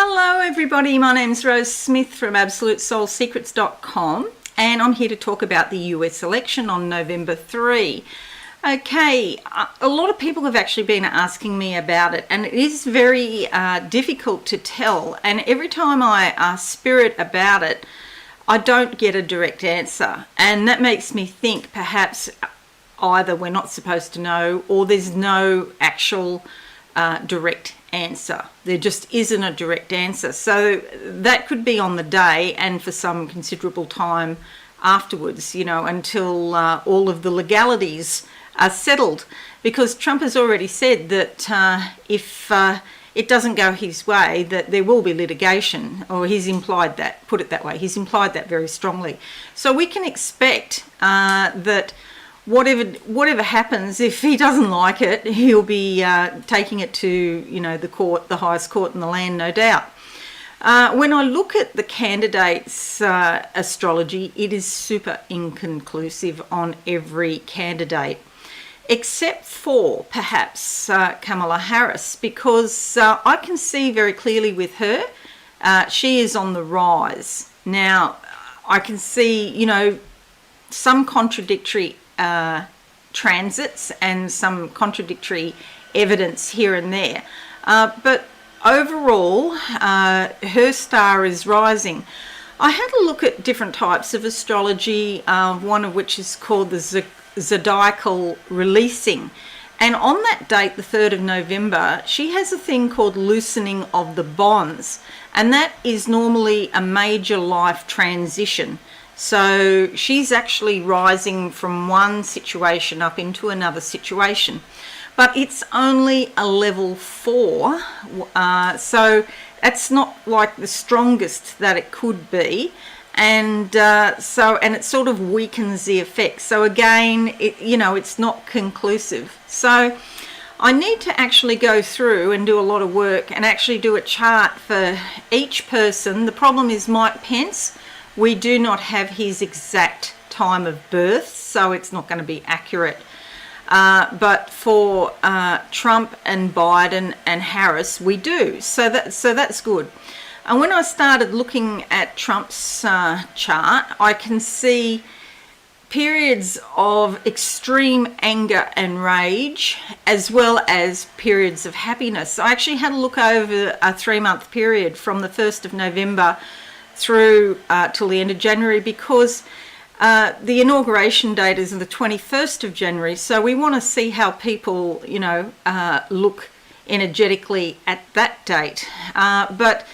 Hello everybody, my name's Rose Smith from AbsoluteSoulSecrets.com and I'm here to talk about the US election on November 3. Okay, a lot of people have actually been asking me about it, and it is very difficult to tell, and every time I ask Spirit about it, I don't get a direct answer, and that makes me think perhaps either we're not supposed to know or there's no actual direct answer. There just isn't a direct answer. So that could be on the day and for some considerable time afterwards, you know, until all of the legalities are settled, because Trump has already said that if it doesn't go his way, that there will be litigation, or he's implied that, put it that way, he's implied that very strongly. So we can expect that whatever happens, if he doesn't like it, he'll be taking it to, you know, the court, the highest court in the land, no doubt. When I look at the candidates' astrology, it is super inconclusive on every candidate, except for perhaps Kamala Harris, because I can see very clearly with her, she is on the rise. Now, I can see, you know, some contradictory transits and some contradictory evidence here and there, but overall her star is rising. I had a look at different types of astrology, one of which is called the zodiacal releasing, and on that date, the 3rd of November, she has a thing called loosening of the bonds, and that is normally a major life transition. So she's actually rising from one situation up into another situation, but it's only a level 4, so that's not like the strongest that it could be, and it sort of weakens the effect. So again, it's not conclusive. So I need to actually go through and do a lot of work and actually do a chart for each person. The problem is Mike Pence, we do not have his exact time of birth, so it's not going to be accurate. But for Trump and Biden and Harris, we do. So that's good. And when I started looking at Trump's chart, I can see periods of extreme anger and rage, as well as periods of happiness. I actually had a look over a 3-month period from the 1st of November through till the end of January, because the inauguration date is the 21st of January, so we want to see how people, you know, look energetically at that date. But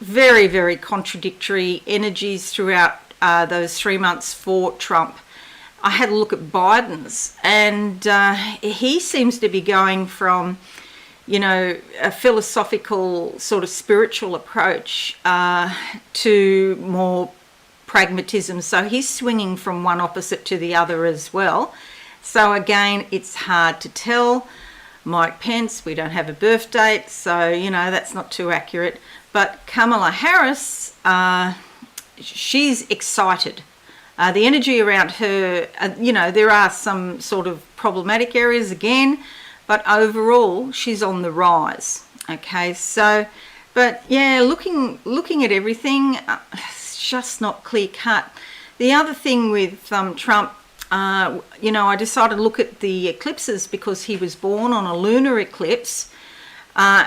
very, very contradictory energies throughout those 3 months for Trump. I had a look at Biden's, and he seems to be going from, you know, a philosophical sort of spiritual approach to more pragmatism. So he's swinging from one opposite to the other as well. So again, it's hard to tell. Mike Pence, we don't have a birth date, so, you know, that's not too accurate. But Kamala Harris, she's excited. The energy around her, you know, there are some sort of problematic areas again, but overall she's on the rise. Okay, so, but yeah, looking at everything, it's just not clear cut. The other thing with Trump, you know, I decided to look at the eclipses because he was born on a lunar eclipse,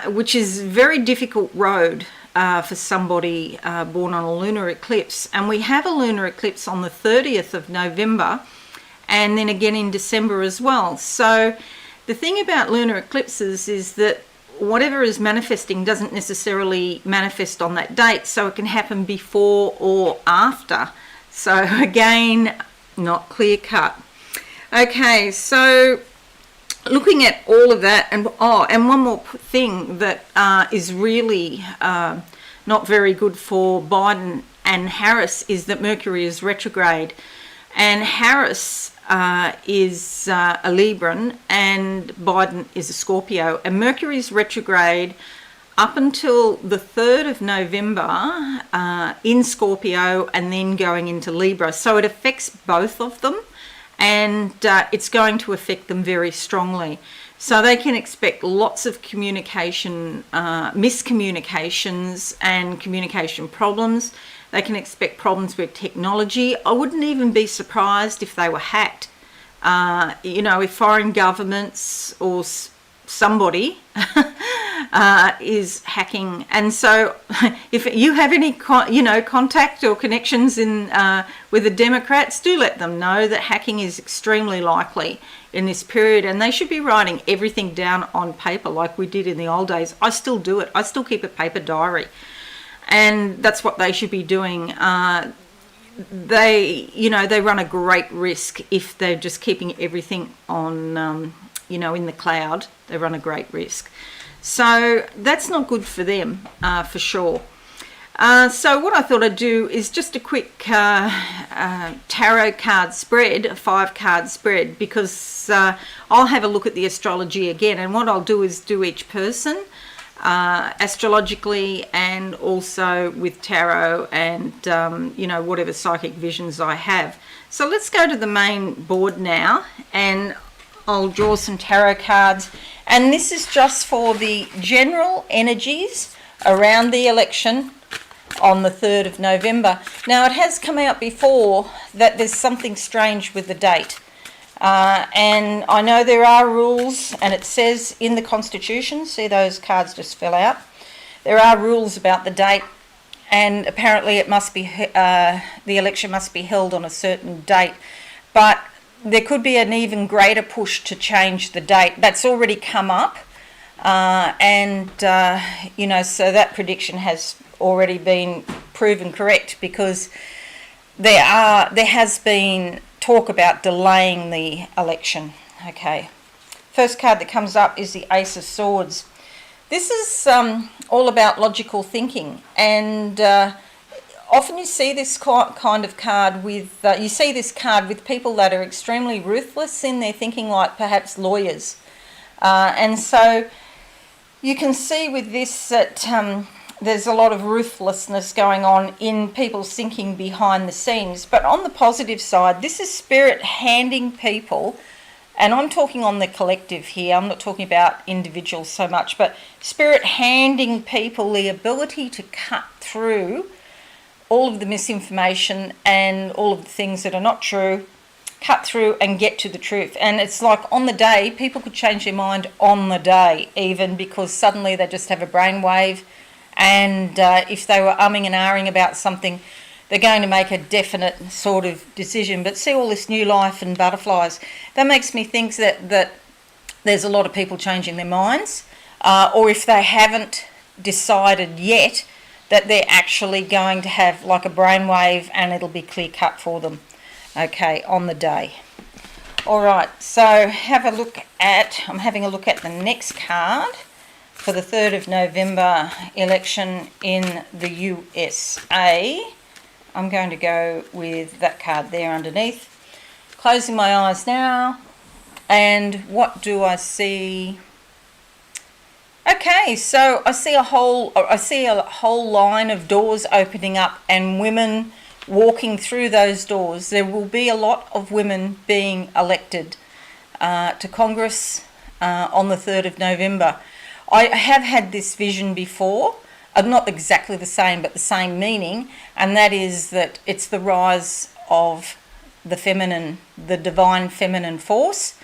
which is a very difficult road for somebody born on a lunar eclipse. And we have a lunar eclipse on the 30th of November and then again in December as well. So the thing about lunar eclipses is that whatever is manifesting doesn't necessarily manifest on that date, so it can happen before or after. So again, not clear cut. Okay, so looking at all of that, and one more thing that is really not very good for Biden and Harris is that Mercury is retrograde, and Harris is a Libran and Biden is a Scorpio, and Mercury is retrograde up until the 3rd of November in Scorpio and then going into Libra. So it affects both of them, and it's going to affect them very strongly. So they can expect lots of communication, miscommunications and communication problems. They can expect problems with technology. I wouldn't even be surprised if they were hacked. If foreign governments or somebody is hacking. And so if you have any contact or connections with the Democrats, do let them know that hacking is extremely likely in this period, and they should be writing everything down on paper like we did in the old days. I still do it. I still keep a paper diary, and that's what they should be doing. They run a great risk if they're just keeping everything on in the cloud. They run a great risk. So that's not good for them, for sure. So what I thought I'd do is just a quick tarot card spread, a 5-card spread, because I'll have a look at the astrology again, and what I'll do is do each person astrologically, and also with tarot and whatever psychic visions I have. So let's go to the main board now, and I'll draw some tarot cards, and this is just for the general energies around the election on the 3rd of November. Now, it has come out before that there's something strange with the date, and I know there are rules, and it says in the Constitution, see those cards just fell out, there are rules about the date, and apparently it must be the election must be held on a certain date, but there could be an even greater push to change the date. That's already come up, so that prediction has already been proven correct, because there has been talk about delaying the election. Okay, first card that comes up is the Ace of Swords. This is all about logical thinking, and often you see this kind of card with people that are extremely ruthless in their thinking, like perhaps lawyers, and so you can see with this that there's a lot of ruthlessness going on in people's thinking behind the scenes. But on the positive side, this is Spirit handing people, and I'm talking on the collective here, I'm not talking about individuals so much, but Spirit handing people the ability to cut through all of the misinformation and all of the things that are not true, cut through and get to the truth. And it's like on the day, people could change their mind on the day even, because suddenly they just have a brainwave, and if they were umming and ahhing about something, they're going to make a definite sort of decision. But see all this new life and butterflies, that makes me think that there's a lot of people changing their minds, or if they haven't decided yet, that they're actually going to have like a brainwave, and it'll be clear cut for them, okay, on the day. All right, so I'm having a look at the next card for the 3rd of November election in the USA. I'm going to go with that card there underneath. Closing my eyes now, and what do I see? Okay, so I see a whole line of doors opening up, and women walking through those doors. There will be a lot of women being elected to Congress on the 3rd of November. I have had this vision before, not exactly the same, but the same meaning, and that is that it's the rise of the feminine, the divine feminine force.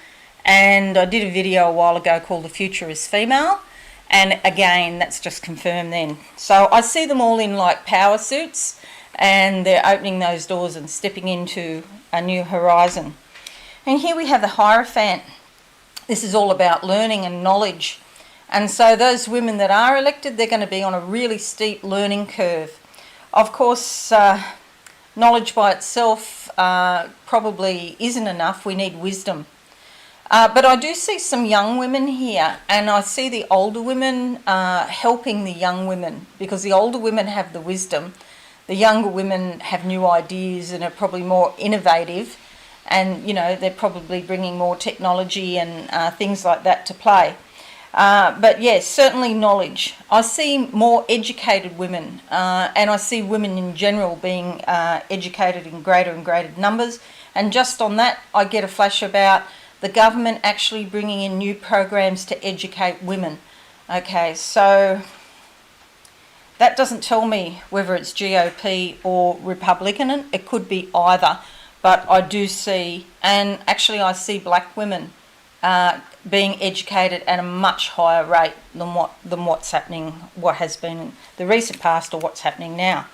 And I did a video a while ago called The Future is Female, and again, that's just confirmed then. So I see them all in like power suits, and they're opening those doors and stepping into a new horizon. And here we have the Hierophant. This is all about learning and knowledge. And so those women that are elected, they're going to be on a really steep learning curve. Of course, knowledge by itself probably isn't enough. We need wisdom. But I do see some young women here, and I see the older women helping the young women, because the older women have the wisdom. The younger women have new ideas and are probably more innovative, and they're probably bringing more technology and things like that to play. But yes, certainly knowledge. I see more educated women, and I see women in general being educated in greater and greater numbers. And just on that, I get a flash about the government actually bringing in new programs to educate women. Okay, so that doesn't tell me whether it's GOP or Republican. It could be either, but I do see, and actually I see black women being educated at a much higher rate than what's happening, what has been in the recent past or what's happening now.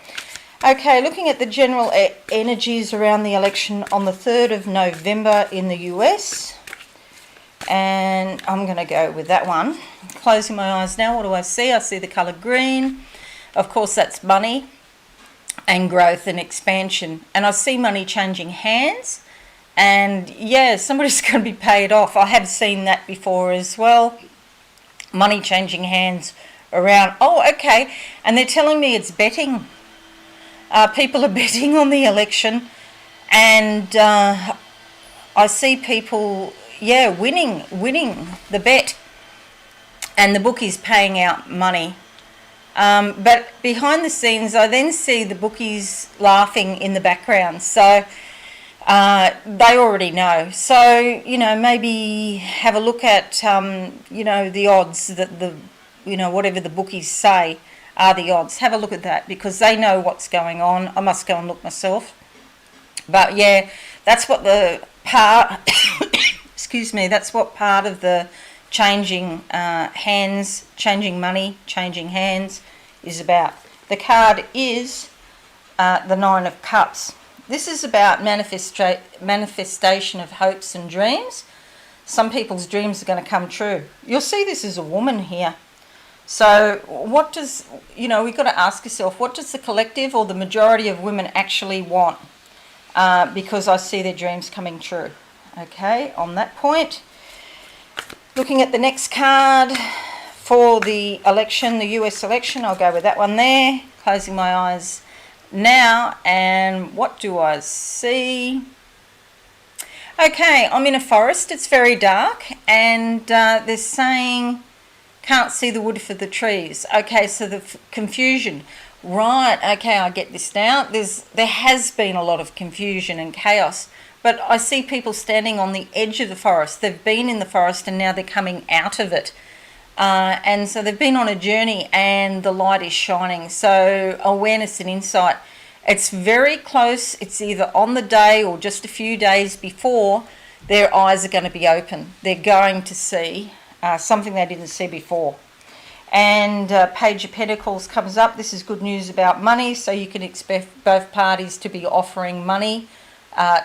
Okay, looking at the general energies around the election on the 3rd of November in the US, and I'm going to go with that one. Closing my eyes now, what do I see? I see the colour green. Of course, that's money and growth and expansion, and I see money changing hands. And yeah, somebody's going to be paid off. I have seen that before as well. Money changing hands around. Oh, okay. And they're telling me it's betting. People are betting on the election. And I see people, winning the bet. And the bookies paying out money. But behind the scenes, I then see the bookies laughing in the background. So they already know. So, maybe have a look at, the odds that whatever the bookies say are the odds. Have a look at that because they know what's going on. I must go and look myself. But yeah, that's what the part, that's what part of the changing hands, changing money, changing hands is about. The card is the Nine of Cups. This is about manifestation of hopes and dreams. Some people's dreams are going to come true. You'll see this as a woman here. So what does, we've got to ask yourself, what does the collective or the majority of women actually want? Because I see their dreams coming true. Okay, on that point. Looking at the next card for the election, the US election, I'll go with that one there. Closing my eyes now, and what do I see? Okay, I'm in a forest. It's very dark, and they're saying can't see the wood for the trees. Okay, so the confusion. Right, okay, I get this now. There has been a lot of confusion and chaos, but I see people standing on the edge of the forest. They've been in the forest and now they're coming out of it. And so they've been on a journey and the light is shining. So awareness and insight. It's very close. It's either on the day or just a few days before their eyes are going to be open. They're going to see something they didn't see before. And Page of Pentacles comes up. This is good news about money. So you can expect both parties to be offering money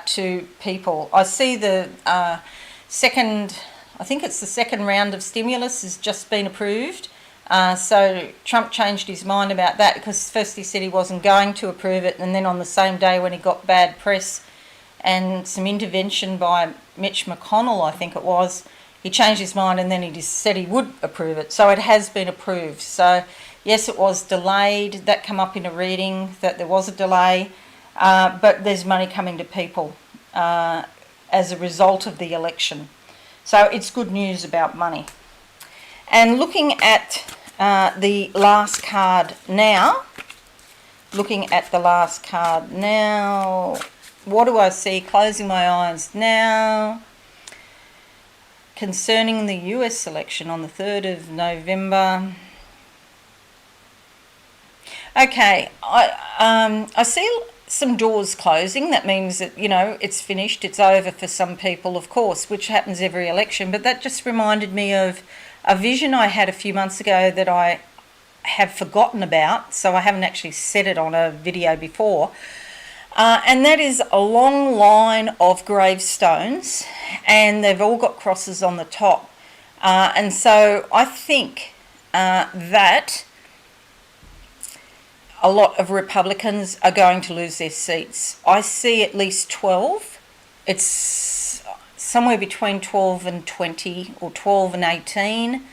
to people. I see the second round of stimulus has just been approved. So Trump changed his mind about that because first he said he wasn't going to approve it, and then on the same day when he got bad press and some intervention by Mitch McConnell, I think it was, he changed his mind and then he just said he would approve it. So it has been approved. So yes, it was delayed. That came up in a reading that there was a delay, but there's money coming to people as a result of the election. So it's good news about money. And looking at the last card now, what do I see? Closing my eyes now. Concerning the US election on the 3rd of November. Okay, I see some doors closing. That means that, it's finished, it's over for some people, of course, which happens every election. But that just reminded me of a vision I had a few months ago that I have forgotten about, so I haven't actually said it on a video before. And that is a long line of gravestones, and they've all got crosses on the top. And so I think that a lot of Republicans are going to lose their seats. I see at least 12. It's somewhere between 12 and 20 or 12 and 18.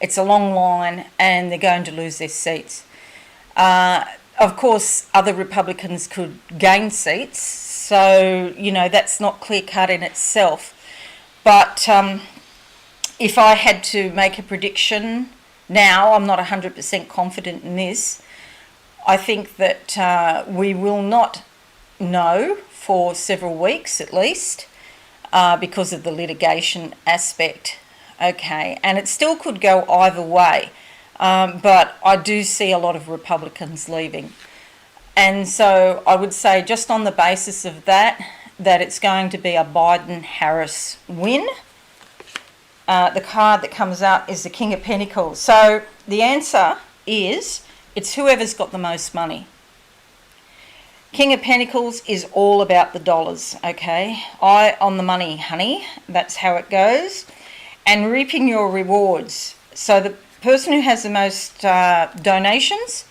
It's a long line and they're going to lose their seats. Of course, other Republicans could gain seats, so, that's not clear-cut in itself. But if I had to make a prediction now, I'm not 100% confident in this. I think that we will not know for several weeks at least because of the litigation aspect. Okay, and it still could go either way, but I do see a lot of Republicans leaving. And so I would say, just on the basis of that it's going to be a Biden-Harris win. The card that comes up is the King of Pentacles. So the answer is, it's whoever's got the most money. King of Pentacles is all about the dollars, okay? Eye on the money, honey. That's how it goes. And reaping your rewards. So the person who has the most donations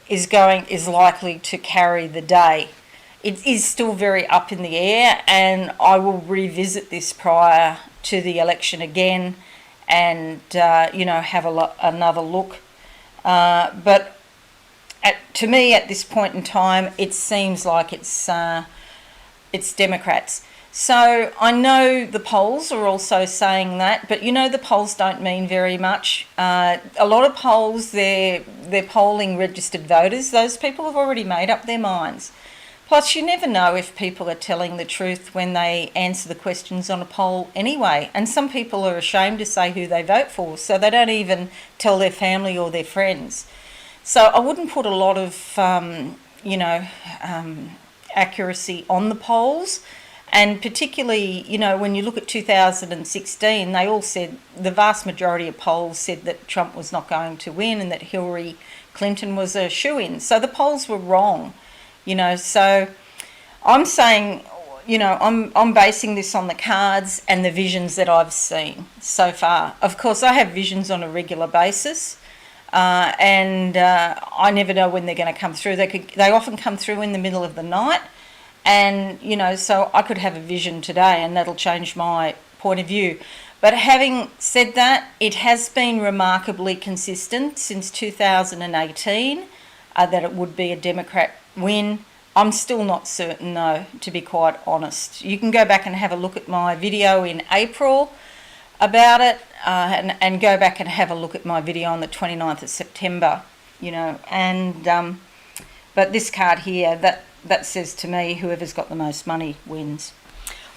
is likely to carry the day. It is still very up in the air, and I will revisit this prior to the election again and, have another look. But to me, at this point in time, it seems like it's Democrats. So I know the polls are also saying that, but the polls don't mean very much. A lot of polls, they're polling registered voters. Those people have already made up their minds. Plus, you never know if people are telling the truth when they answer the questions on a poll anyway. And some people are ashamed to say who they vote for, so they don't even tell their family or their friends. So I wouldn't put a lot of, accuracy on the polls. And particularly, when you look at 2016, they all said, the vast majority of polls said that Trump was not going to win and that Hillary Clinton was a shoo-in. So the polls were wrong, So I'm saying, I'm basing this on the cards and the visions that I've seen so far. Of course, I have visions on a regular basis. And I never know when they're going to come through. They often come through in the middle of the night. And, so I could have a vision today and that'll change my point of view. But having said that, it has been remarkably consistent since 2018 that it would be a Democrat win. I'm still not certain, though, to be quite honest. You can go back and have a look at my video in April about it and go back and have a look at my video on the 29th of September, but this card here, that says to me, whoever's got the most money wins.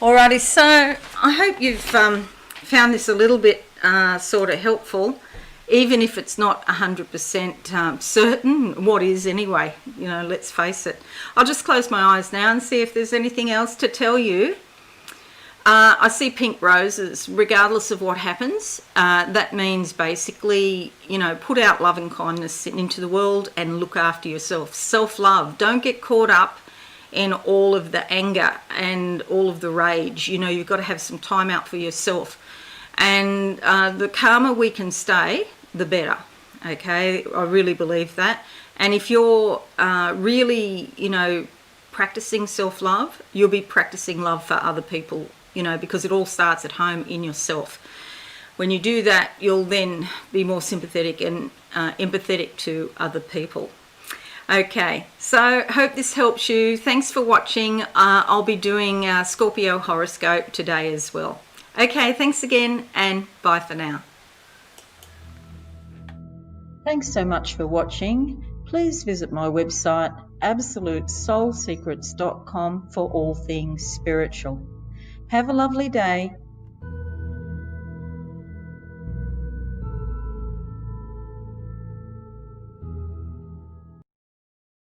Alrighty, so I hope you've found this a little bit sort of helpful, even if it's not 100% certain. What is anyway, let's face it. I'll just close my eyes now and see if there's anything else to tell you. I see pink roses, regardless of what happens. That means basically, put out love and kindness into the world and look after yourself. Self-love. Don't get caught up in all of the anger and all of the rage. You've got to have some time out for yourself. And the calmer we can stay, the better. Okay, I really believe that. And if you're really, practicing self-love, you'll be practicing love for other people. Because it all starts at home in yourself. When you do that, you'll then be more sympathetic and empathetic to other people. Okay, so hope this helps you. Thanks for watching. I'll be doing a Scorpio horoscope today as well. Okay, thanks again and bye for now. Thanks so much for watching. Please visit my website, absolutesoulsecrets.com, for all things spiritual. Have a lovely day.